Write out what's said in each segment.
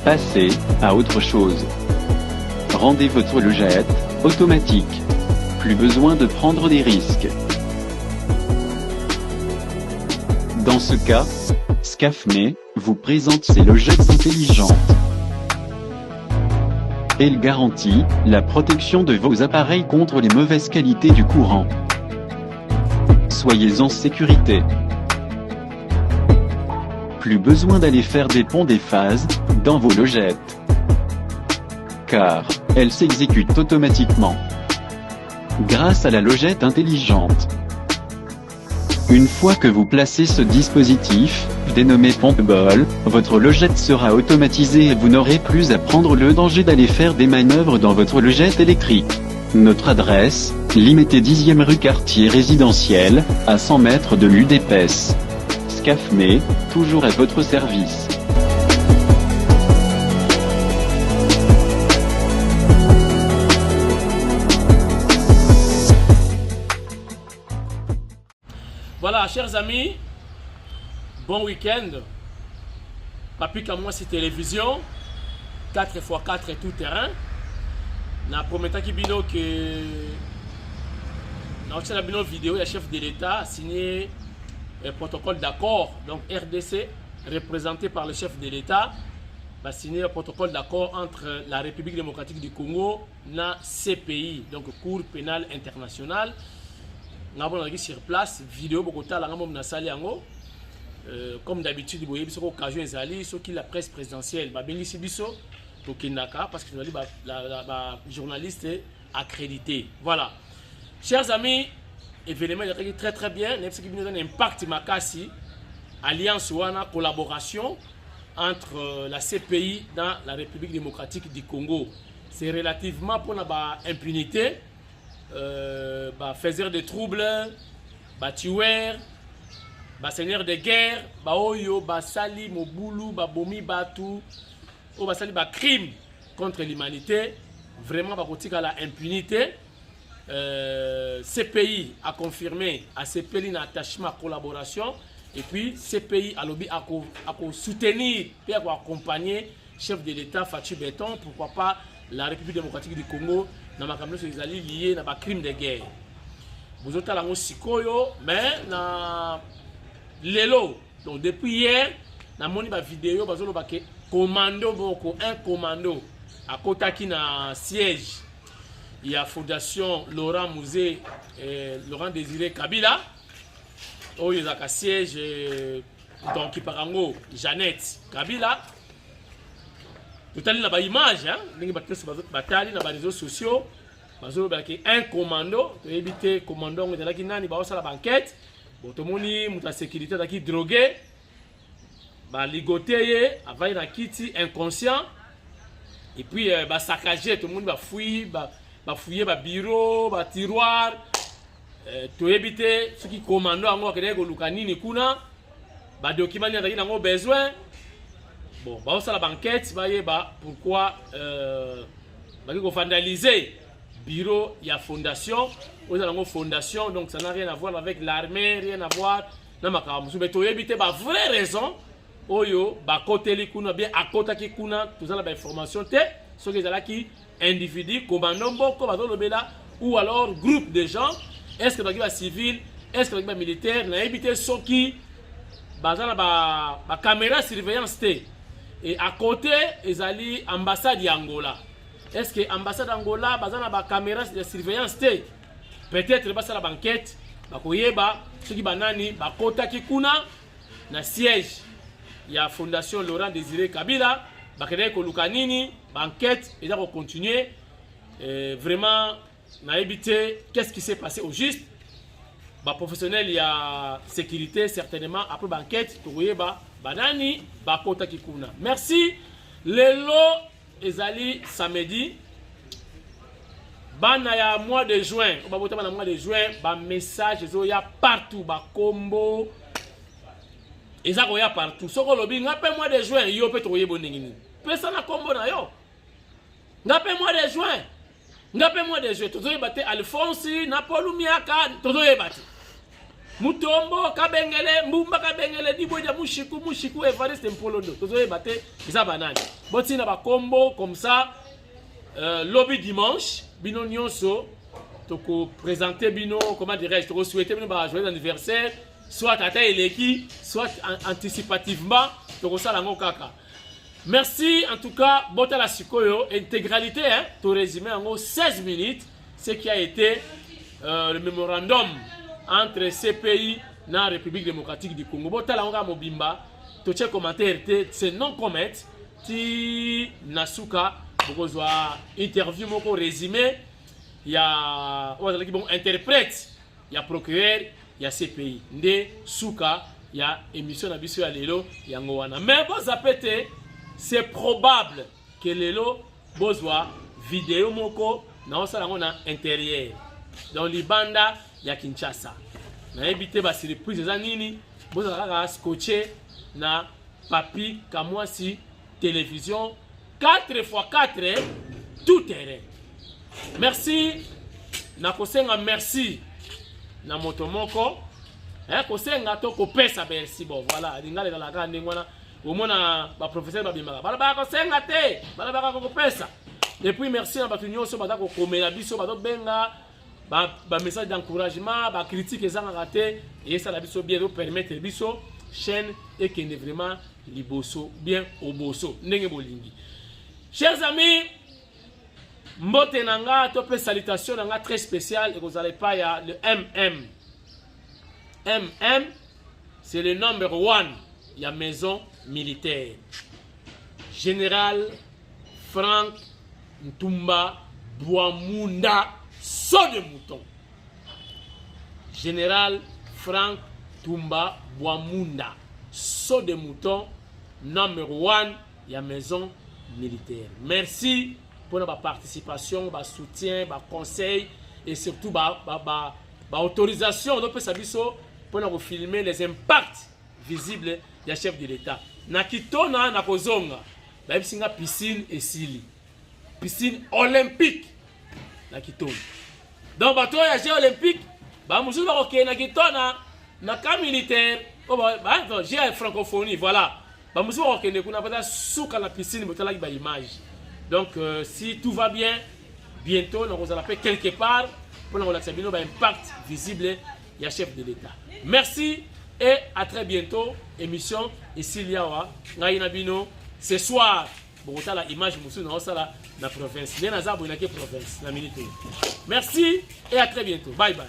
Passez à autre chose. Rendez votre logette automatique. Plus besoin de prendre des risques. Dans ce cas, Scafme vous présente ses logettes intelligentes. Elle garantit la protection de vos appareils contre les mauvaises qualités du courant. Soyez en sécurité. Plus besoin d'aller faire des ponts des phases dans vos logettes, car elles s'exécutent automatiquement grâce à la logette intelligente. Une fois que vous placez ce dispositif, dénommé Pompeball, votre logette sera automatisée et vous n'aurez plus à prendre le danger d'aller faire des manœuvres dans votre logette électrique. Notre adresse, Limité 10e rue quartier résidentiel, à 100 mètres de l'UDPS. Scafme, toujours à votre service. Voilà, chers amis, bon week-end. Papi moi c'est télévision, 4x4 et tout terrain. Na promettant qui bino que dans la bino vidéo, le chef de l'État a signé un protocole d'accord. Donc RDC, représenté par le chef de l'État, va signer un protocole d'accord entre la République démocratique du Congo et la CPI, donc Cour pénale internationale. Nous avons sur place vidéo comme d'habitude vous voyez occasion ceux qui la presse présidentielle parce que la journaliste est accrédité. Voilà, chers amis, événement très très bien. Un impact makasi alliance ou une collaboration entre la CPI dans la République démocratique du Congo. C'est relativement pour la impunité. Faiseurs de troubles, tueurs, seigneurs de guerre, oyo, sali, mobulu, bomi, batu, sali, crime contre l'humanité. Vraiment, à la impunité. CPI a confirmé à CPI un attachement à collaboration. Et puis, CPI a lobby à soutenir et à accompagner le chef de l'État, Fatou Béton, pourquoi pas la République démocratique du Congo. Dans ma caméra, ils allaient liés à des crimes de guerre. Vous avez la sikoyo, mais na lelo. Donc depuis hier, na moni ba vidéo, bazolo ba ke commando boko, un commando à Kotaki na siège. Il y a Fondation Laurent Musée, Laurent Désiré Kabila. Oh, il y a un siège donc qui parango Jeannette Kabila. Tout à l'heure, il y a une image, bataille dans les réseaux sociaux. Un commando, pour éviter commando, on a la banquette. Tout le monde a la sécurité, qui drogué, ligoté, avant il a quitté inconscient. Et puis, saccagé, tout le monde va fouiller, bureau, tiroir. Pour éviter ce qui commando, on a des documents qui ont besoin. Bon, la banquette, pourquoi vandaliser le bureau, il y a fondation, vous avez une fondation, donc ça n'a rien à voir avec l'armée, rien à voir. Non, mais tu éviter la vraie raison, oyo, côté les kuna, bien à côté qui kuna, tout ça la information, ce qui est qui individu, commandant beaucoup, ou alors groupe de gens, est-ce que c'est civil, est-ce que c'est militaire, n'a évité ce qui, la caméra surveillance. Et à côté, ils allaient l'ambassade d'Angola. Est-ce que l'ambassade d'Angola a une caméra de surveillance? Peut-être que la banquette, ceux qui banani, kota kikuna, na siège. Il y a la Fondation Laurent Désiré Kabila, Lukanini, banquette, et va continuer. Vraiment, on a évité qu'est-ce qui s'est passé au juste. Professionnel, il y a sécurité, certainement. Après banquette, vous voyez, banani, bakota kikuna. Merci. Lelo ezali samedi. Bana ya mois de juin. Au mois de juin, message ya partout, combo. Ezako ya partout. Soko lobi ngape mois de juin, yo pe troye boningini. Pesa na combo na yo. Ngape mois de juin. Ngape mois de juin. Tozo yebate Alphonse, Napolou Miaka, tozo yebate. Mutombo kabengele mbumba kabengele diboja mushiku Evariste Mpolondo tozoye bate za banane botina ba combo comme ça lobby dimanche bino nyonso toko présenter bino comment dirais-je toko souhaiter bino ba joyeux anniversaire soit à eleki soit anticipativement toko sala ngo kaka. Merci en tout cas bota la sikoyo intégralité hein to résumé en 16 minutes ce qui a été le mémorandum entre ces pays et la République démocratique du Congo. Bota la nga mobimba to che commentaire c'est non comment ti nasuka bokozwa interview moko résumé ya on bon interprète ya procureur ya CPI nde suka ya émission na biso ya lelo yango wana mais boza pété c'est probable que lelo bozwa vidéo moko na osala ngo na intérieur dans libanda ya Kinshasa na ebité ba surprise za nini boza kaka scotché na papi kamwasi télévision 4x4 tout terrain. Merci na kosenga merci na motomoko kosenga to kopesa merci bon voilà lingale la kande ngwana omona ba professeur ba bimaka bala ba kosenga te bala ba kopesa et puis merci na ba nyonso ba ko komela biso ba do benga ba message d'encouragement ba critique ezanga raté et ça la biso bien do permettre biso chaîne et qui est vraiment liboso bien au bosso ndenge bolingi. Chers amis, mbote nanga to pe salutation nanga très spéciale et vous allez pas ya le MM c'est le number 1 ya maison militaire. Général Frank Ntumba Bouamunda saut de mouton. Général Frank Ntumba Bouamunda saut de mouton number 1 ya maison militaire. Merci pour notre participation, notre soutien, notre conseil et surtout notre autorisation pour nous filmer les impacts visibles des chefs de l'État. Nakitona na kozonga, na piscine et sili. Piscine olympique. Nakitona. Donc bateau ya jeux olympique, ba musu ba OK nakitona na camp militaire. J'ai francophonie, voilà. Ba musu ba OK ne kuna pas souka la piscine botala ba image. Donc si tout va bien, bientôt nous allons faire quelque part pour nous relaxer un impact visible du chef de l'État. Merci et à très bientôt. Émission ici Liawa Ngaïnabino ce soir. Bon, la image dans la province. Province, la minute. Merci et à très bientôt. Bye bye.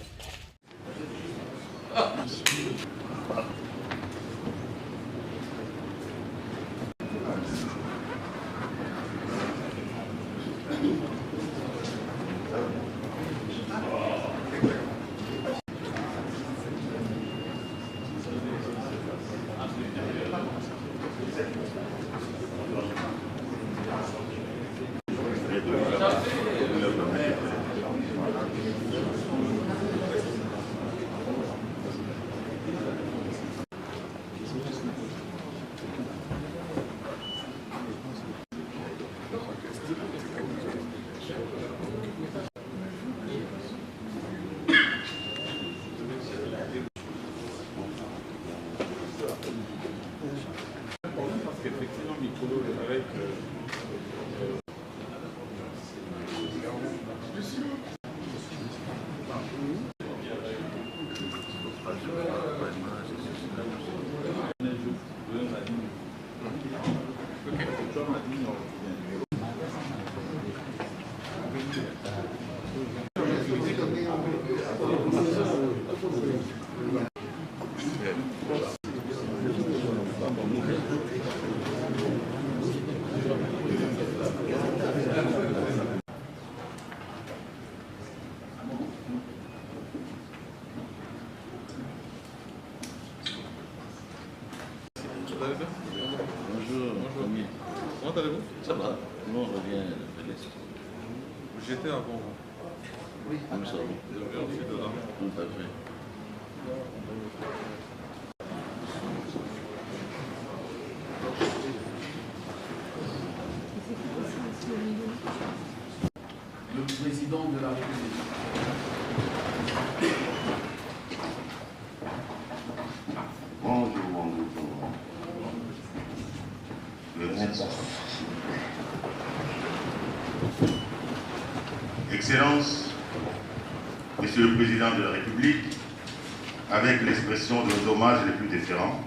Bonjour. Bonjour. Comment allez-vous? Ça va. Nous on revient de l'Est. J'étais avant. Oui. Nous sommes. Tout à fait. Le président de la République. Excellences, Monsieur le Président de la République, avec l'expression de nos hommages les plus déférents,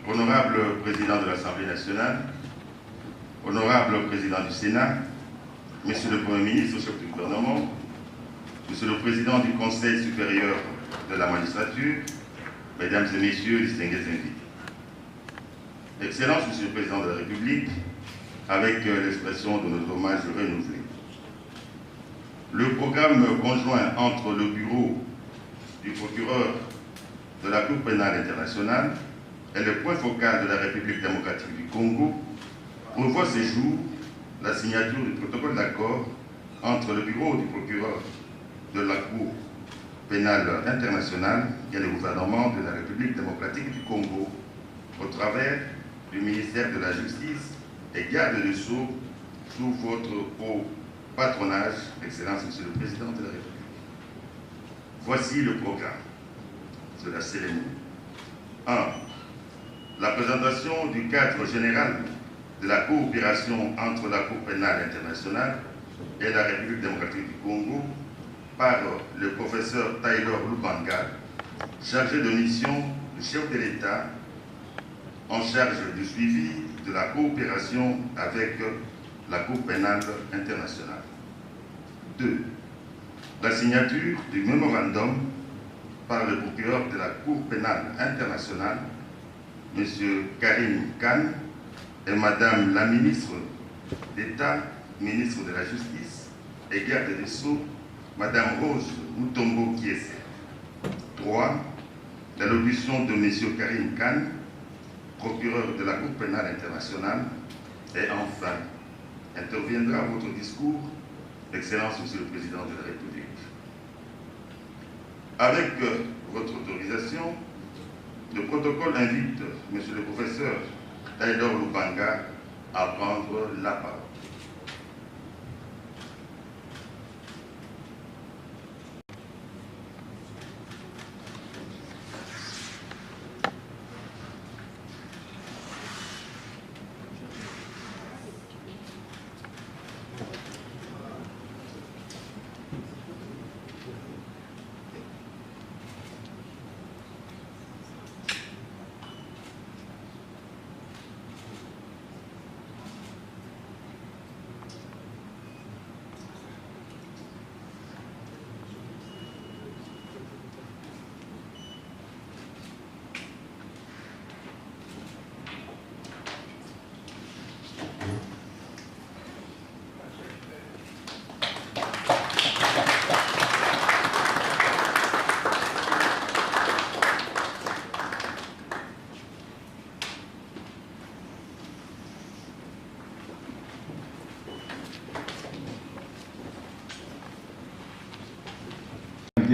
Honorable Président de l'Assemblée nationale, Honorable Président du Sénat, Monsieur le Premier ministre, chef du gouvernement, Monsieur le Président du Conseil supérieur de la magistrature, Mesdames et Messieurs, distingués invités. Excellences, Monsieur le Président de la République, avec l'expression de nos hommages renouvelés. Le programme conjoint entre le bureau du procureur de la Cour pénale internationale et le point focal de la République démocratique du Congo prévoit ces jours la signature du protocole d'accord entre le bureau du procureur de la Cour pénale internationale et le gouvernement de la République démocratique du Congo au travers du ministère de la Justice et garde des Sceaux sous votre haut patronage, Excellence, Monsieur le Président de la République. Voici le programme de la cérémonie. 1. La présentation du cadre général de la coopération entre la Cour pénale internationale et la République démocratique du Congo par le professeur Taylor Lubanga, chargé de mission du chef de l'État en charge du suivi de la coopération avec la Cour pénale internationale. 2. La signature du mémorandum par le procureur de la Cour pénale internationale, M. Karim Khan, et Madame la ministre d'État, ministre de la Justice et garde des Sceaux, Madame Rose Mutombo Kiese. 3. L'allocution de M. Karim Khan, procureur de la Cour pénale internationale. Et enfin, interviendra votre discours, Excellence, Monsieur le Président de la République. Avec votre autorisation, le protocole invite Monsieur le Professeur Taylor Lubanga à prendre la parole.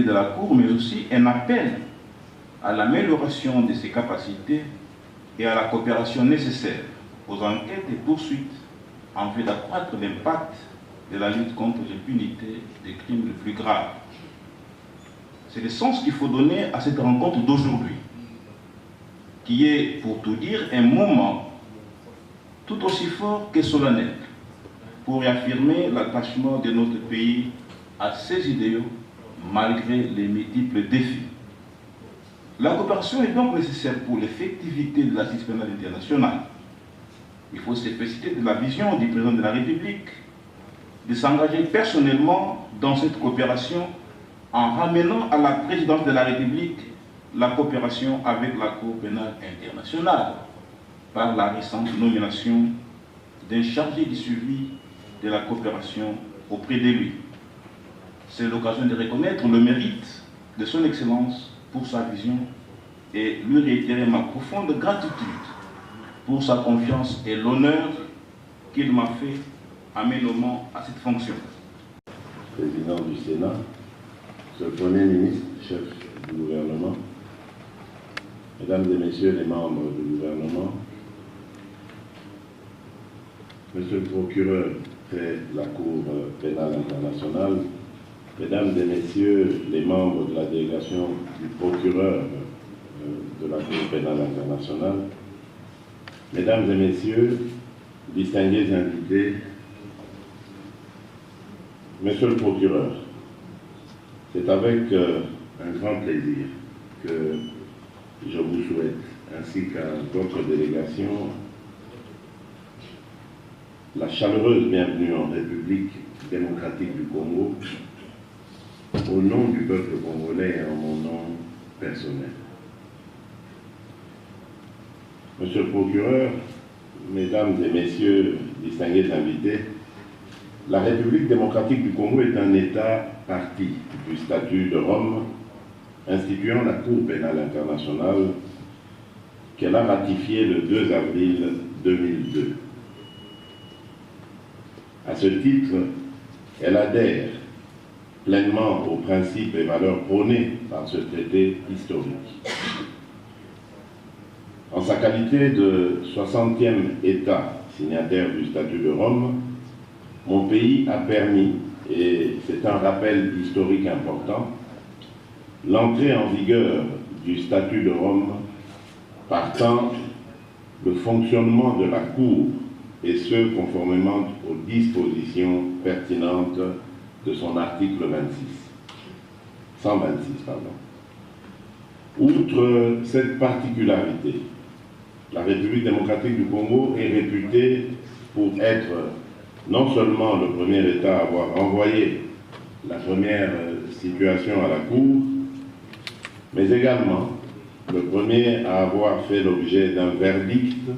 de la Cour, mais aussi un appel à l'amélioration de ses capacités et à la coopération nécessaire aux enquêtes et poursuites en vue d'accroître l'impact de la lutte contre l'impunité des crimes les plus graves. C'est le sens qu'il faut donner à cette rencontre d'aujourd'hui, qui est, pour tout dire, un moment tout aussi fort que solennel pour réaffirmer l'attachement de notre pays à ses idéaux malgré les multiples défis. La coopération est donc nécessaire pour l'effectivité de la justice pénale internationale. Il faut se féliciter de la vision du président de la République de s'engager personnellement dans cette coopération en ramenant à la présidence de la République la coopération avec la Cour pénale internationale par la récente nomination d'un chargé du suivi de la coopération auprès de lui. C'est l'occasion de reconnaître le mérite de son Excellence pour sa vision et lui réitérer ma profonde gratitude pour sa confiance et l'honneur qu'il m'a fait en me nommant à cette fonction. Président du Sénat, Monsieur le Premier ministre, chef du gouvernement, Mesdames et Messieurs les membres du gouvernement, Monsieur le procureur de la Cour pénale internationale, Mesdames et Messieurs les membres de la délégation du procureur de la Cour pénale internationale, Mesdames et Messieurs, distingués invités, Monsieur le procureur, c'est avec un grand plaisir que je vous souhaite, ainsi qu'à votre délégation, la chaleureuse bienvenue en République démocratique du Congo, au nom du peuple congolais et en mon nom personnel. Monsieur le procureur, Mesdames et Messieurs, distingués invités, la République démocratique du Congo est un État partie du statut de Rome instituant la Cour pénale internationale qu'elle a ratifié le 2 avril 2002. À ce titre, elle adhère pleinement aux principes et valeurs prônés par ce traité historique. En sa qualité de 60e État signataire du statut de Rome, mon pays a permis, et c'est un rappel historique important, l'entrée en vigueur du statut de Rome partant le fonctionnement de la Cour, et ce conformément aux dispositions pertinentes de son article 126. Outre cette particularité, la République démocratique du Congo est réputée pour être non seulement le premier État à avoir envoyé la première situation à la Cour, mais également le premier à avoir fait l'objet d'un verdict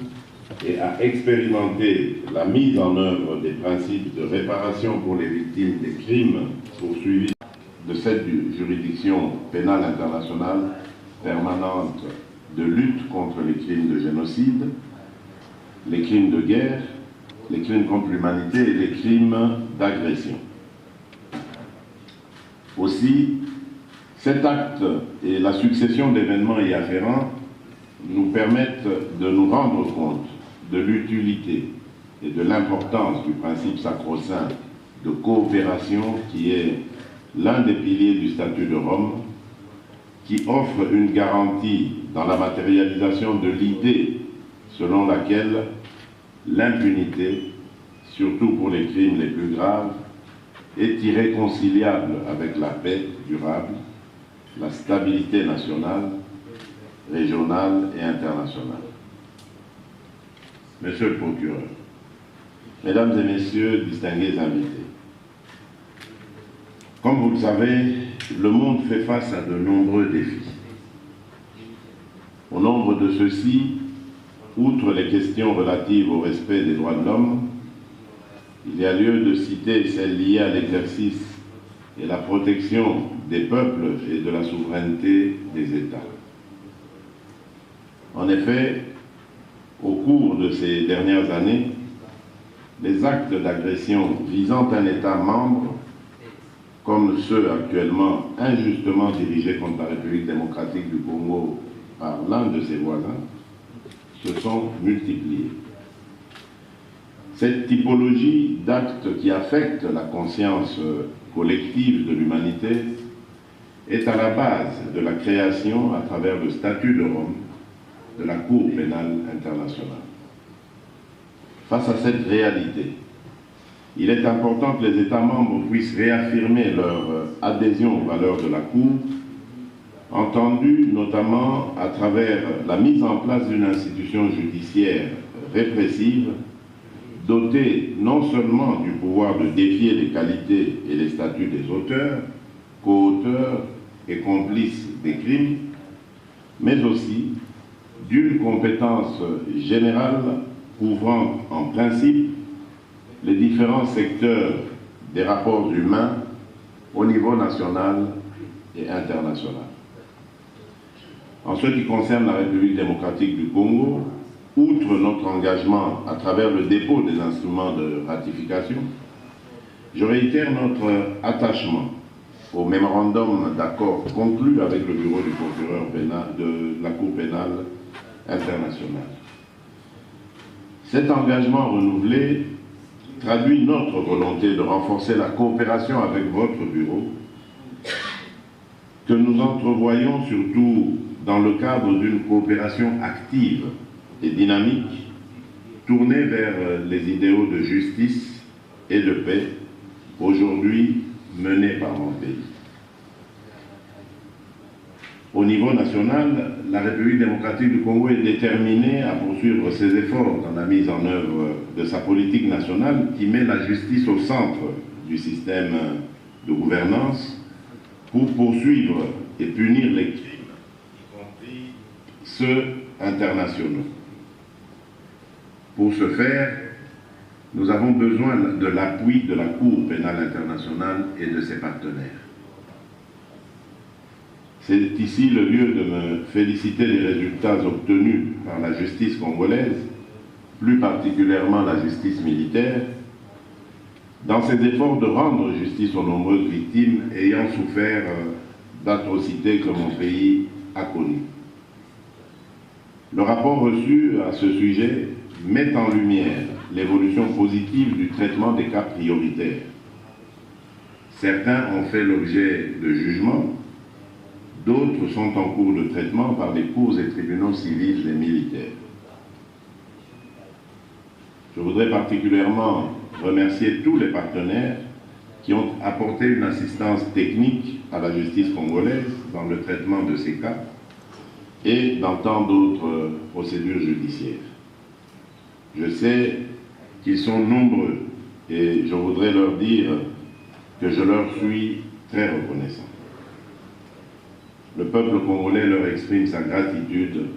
et à expérimenter la mise en œuvre des principes de réparation pour les victimes des crimes poursuivis de cette juridiction pénale internationale permanente de lutte contre les crimes de génocide, les crimes de guerre, les crimes contre l'humanité et les crimes d'agression. Aussi, cet acte et la succession d'événements y afférents nous permettent de nous rendre compte de l'utilité et de l'importance du principe sacro-saint de coopération qui est l'un des piliers du statut de Rome, qui offre une garantie dans la matérialisation de l'idée selon laquelle l'impunité, surtout pour les crimes les plus graves, est irréconciliable avec la paix durable, la stabilité nationale, régionale et internationale. Monsieur le procureur, Mesdames et Messieurs, distingués invités, comme vous le savez, le monde fait face à de nombreux défis. Au nombre de ceux-ci, outre les questions relatives au respect des droits de l'homme, il y a lieu de citer celles liées à l'exercice et la protection des peuples et de la souveraineté des États. En effet, au cours de ces dernières années, les actes d'agression visant un État membre, comme ceux actuellement injustement dirigés contre la République démocratique du Congo par l'un de ses voisins, se sont multipliés. Cette typologie d'actes qui affectent la conscience collective de l'humanité est à la base de la création, à travers le statut de Rome, de la Cour pénale internationale. Face à cette réalité, il est important que les États membres puissent réaffirmer leur adhésion aux valeurs de la Cour, entendu notamment à travers la mise en place d'une institution judiciaire répressive, dotée non seulement du pouvoir de défier les qualités et les statuts des auteurs, co-auteurs et complices des crimes, mais aussi d'une compétence générale couvrant en principe les différents secteurs des rapports humains au niveau national et international. En ce qui concerne la République démocratique du Congo, outre notre engagement à travers le dépôt des instruments de ratification, je réitère notre attachement au mémorandum d'accord conclu avec le bureau du procureur pénal de la Cour pénale internationale. Cet engagement renouvelé traduit notre volonté de renforcer la coopération avec votre bureau, que nous entrevoyons surtout dans le cadre d'une coopération active et dynamique tournée vers les idéaux de justice et de paix aujourd'hui menés par mon pays. Au niveau national, la République démocratique du Congo est déterminée à poursuivre ses efforts dans la mise en œuvre de sa politique nationale qui met la justice au centre du système de gouvernance pour poursuivre et punir les crimes, y compris ceux internationaux. Pour ce faire, nous avons besoin de l'appui de la Cour pénale internationale et de ses partenaires. C'est ici le lieu de me féliciter des résultats obtenus par la justice congolaise, plus particulièrement la justice militaire, dans ses efforts de rendre justice aux nombreuses victimes ayant souffert d'atrocités que mon pays a connues. Le rapport reçu à ce sujet met en lumière l'évolution positive du traitement des cas prioritaires. Certains ont fait l'objet de jugements, d'autres sont en cours de traitement par les cours et tribunaux civils et militaires. Je voudrais particulièrement remercier tous les partenaires qui ont apporté une assistance technique à la justice congolaise dans le traitement de ces cas et dans tant d'autres procédures judiciaires. Je sais qu'ils sont nombreux et je voudrais leur dire que je leur suis très reconnaissant. Le peuple congolais leur exprime sa gratitude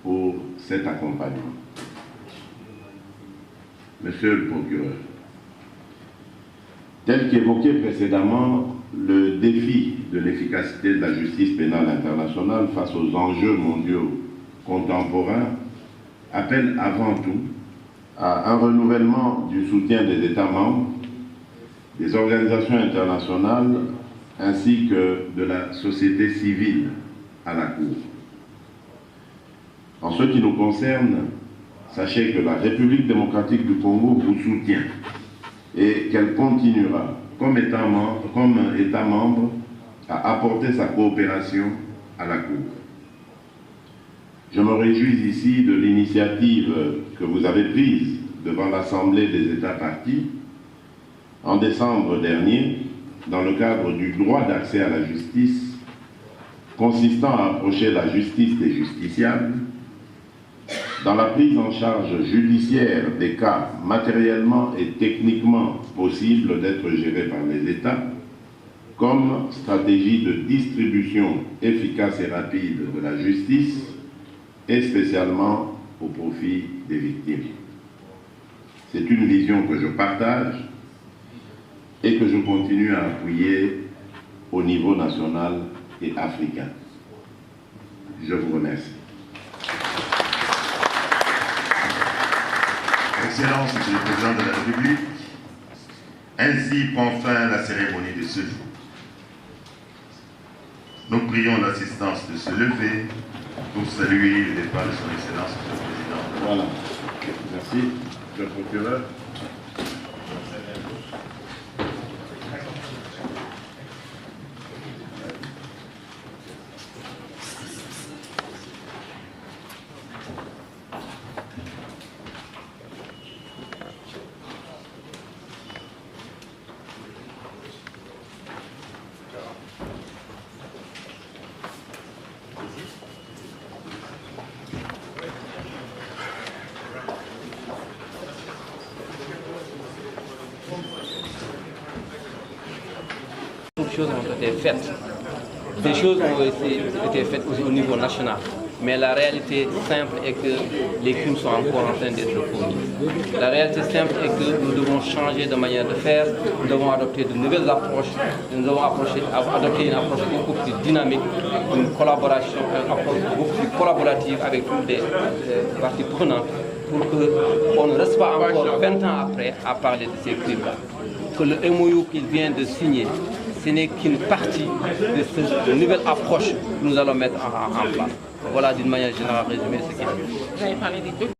pour cet accompagnement. Monsieur le procureur, tel qu'évoqué précédemment, le défi de l'efficacité de la justice pénale internationale face aux enjeux mondiaux contemporains appelle avant tout à un renouvellement du soutien des États membres, des organisations internationales ainsi que de la société civile à la Cour. En ce qui nous concerne, sachez que la République démocratique du Congo vous soutient et qu'elle continuera, comme État membre, à apporter sa coopération à la Cour. Je me réjouis ici de l'initiative que vous avez prise devant l'Assemblée des États partis en décembre dernier, dans le cadre du droit d'accès à la justice, consistant à approcher la justice des justiciables, dans la prise en charge judiciaire des cas matériellement et techniquement possibles d'être gérés par les États, comme stratégie de distribution efficace et rapide de la justice, et spécialement au profit des victimes. C'est une vision que je partage et que je continue à appuyer au niveau national et africain. Je vous remercie. Excellence, Monsieur le Président de la République, ainsi prend fin la cérémonie de ce jour. Nous prions l'assistance de se lever pour saluer le départ de son Excellence, Monsieur le Président. Voilà. Merci, Monsieur le procureur. Beaucoup de choses ont été faites. Des choses ont été faites aussi au niveau national. Mais la réalité simple est que les crimes sont encore en train d'être commis. La réalité simple est que nous devons changer de manière de faire, nous devons adopter de nouvelles approches, nous devons adopter une approche beaucoup plus dynamique, une collaboration, une approche beaucoup plus collaborative avec toutes les parties prenantes pour qu'on ne reste pas encore 20 ans après à parler de ces crimes-là. Que le MOU qu'il vient de signer, ce n'est qu'une partie de cette nouvelle approche que nous allons mettre en place. Voilà d'une manière générale résumé ce qu'il y a. Vous avez parlé des deux.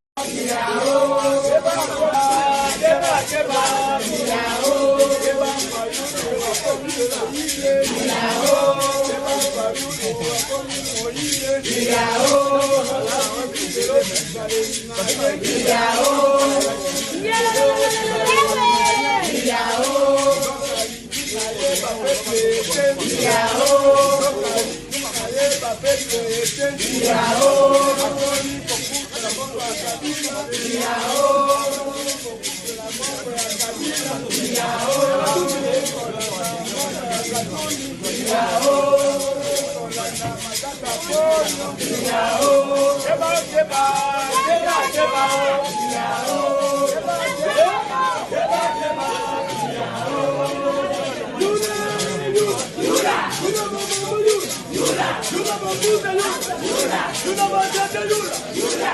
Yura,